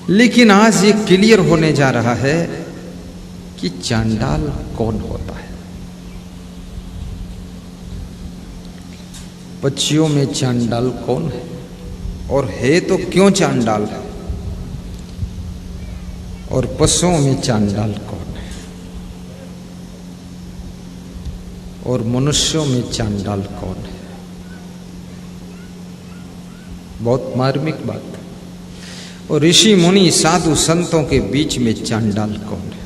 लेकिन आज ये क्लियर होने जा रहा है कि चांडाल कौन होता है। पक्षियों में चांडाल कौन है, और है तो क्यों चांडाल है, और पशुओं में चांडाल कौन है, और मनुष्यों में चांडाल कौन है। बहुत मार्मिक बात है। और ऋषि मुनि साधु संतों के बीच में चांडाल कौन है।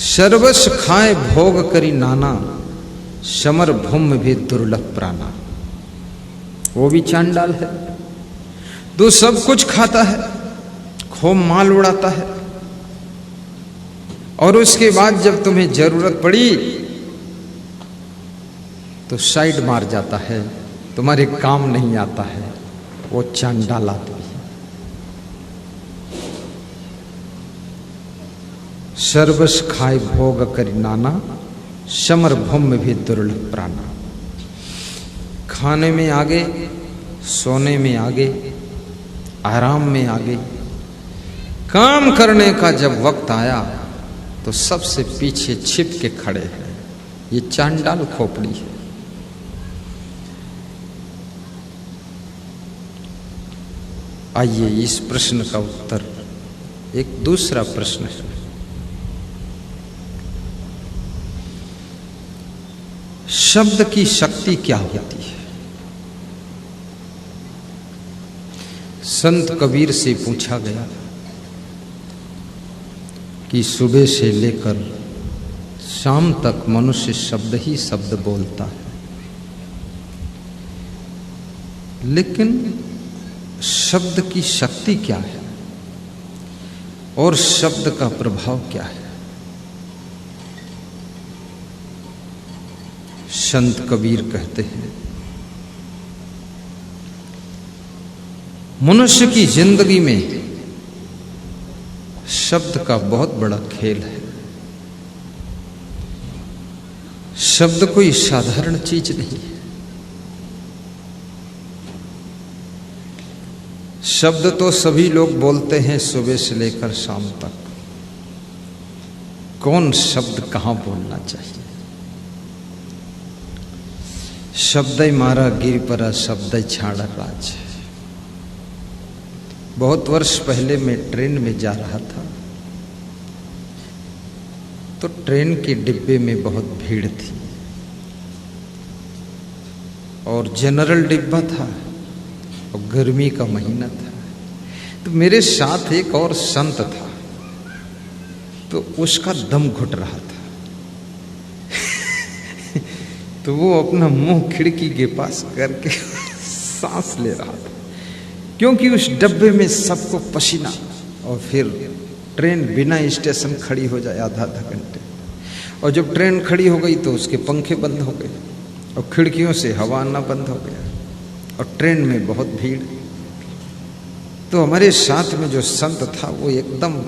सर्वस खाए भोग करी नाना, समर भूम भी दुर्लभ प्राणा। वो भी चांडाल है। तो सब कुछ खाता है, खूब माल उड़ाता है, और उसके बाद जब तुम्हें जरूरत पड़ी तो साइड मार जाता है, तुम्हारे काम नहीं आता है। वो चांडाल आदमी है। सर्वस खाए भोग करि नाना, समर भूम भी दुर्लभ प्राणा। खाने में आगे, सोने में आगे, आराम में आगे, काम करने का जब वक्त आया तो सबसे पीछे छिप के खड़े हैं। ये चांडाल खोपड़ी है। आइए इस प्रश्न का उत्तर एक दूसरा प्रश्न है। शब्द की शक्ति क्या होती है। संत कबीर से पूछा गया कि सुबह से लेकर शाम तक मनुष्य शब्द ही शब्द बोलता है, लेकिन शब्द की शक्ति क्या है और शब्द का प्रभाव क्या है। संत कबीर कहते हैं, मनुष्य की जिंदगी में शब्द का बहुत बड़ा खेल है। शब्द कोई साधारण चीज नहीं है। शब्द तो सभी लोग बोलते हैं सुबह से लेकर शाम तक। कौन शब्द कहां बोलना चाहिए। शब्द मारा गिर परा, शब्द छाड़ा राज। बहुत वर्ष पहले मैं ट्रेन में जा रहा था, तो ट्रेन के डिब्बे में बहुत भीड़ थी और जनरल डिब्बा था और गर्मी का महीना था। तो मेरे साथ एक और संत था, तो उसका दम घुट रहा था। तो वो अपना मुंह खिड़की के पास करके सांस ले रहा था, क्योंकि उस डब्बे में सबको पसीना। और फिर ट्रेन बिना स्टेशन खड़ी हो जाए आधा घंटे, और जब ट्रेन खड़ी हो गई तो उसके पंखे बंद हो गए और खिड़कियों से हवा आना बंद हो गया, और ट्रेन में बहुत भीड़। तो हमारे साथ में जो संत था वो एकदम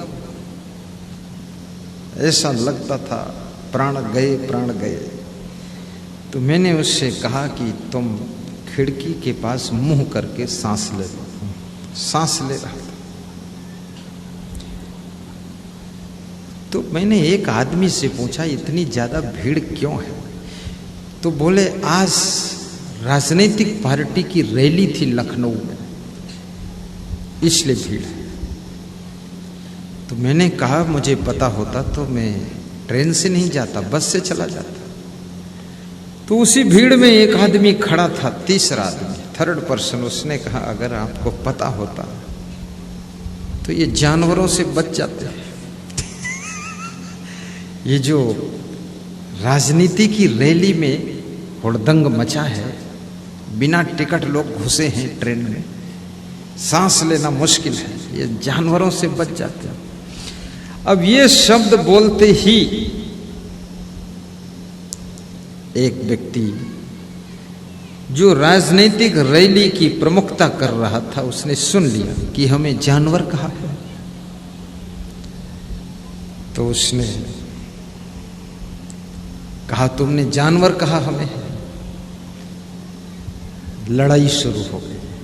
ऐसा लगता था प्राण गए प्राण गए। तो मैंने उससे कहा कि तुम खिड़की के पास मुंह करके सांस ले लो। सांस ले रहा था। तो मैंने एक आदमी से पूछा, इतनी ज्यादा भीड़ क्यों है। तो बोले, आज राजनीतिक पार्टी की रैली थी लखनऊ में, इसलिए भीड़ है। तो मैंने कहा, मुझे पता होता तो मैं ट्रेन से नहीं जाता, बस से चला जाता। तो उसी भीड़ में एक आदमी खड़ा था, तीसरा आदमी, थर्ड पर्सन। उसने कहा, अगर आपको पता होता तो ये जानवरों से बच जाते हैं। ये जो राजनीति की रैली में हुड़दंग मचा है, बिना टिकट लोग घुसे हैं ट्रेन में, सांस लेना मुश्किल है, ये जानवरों से बच जाते हैं। अब ये शब्द बोलते ही एक व्यक्ति जो राजनीतिक रैली की प्रमुखता कर रहा था, उसने सुन लिया कि हमें जानवर कहा है। तो उसने कहा, तुमने जानवर कहा हमें। लड़ाई शुरू हो गई।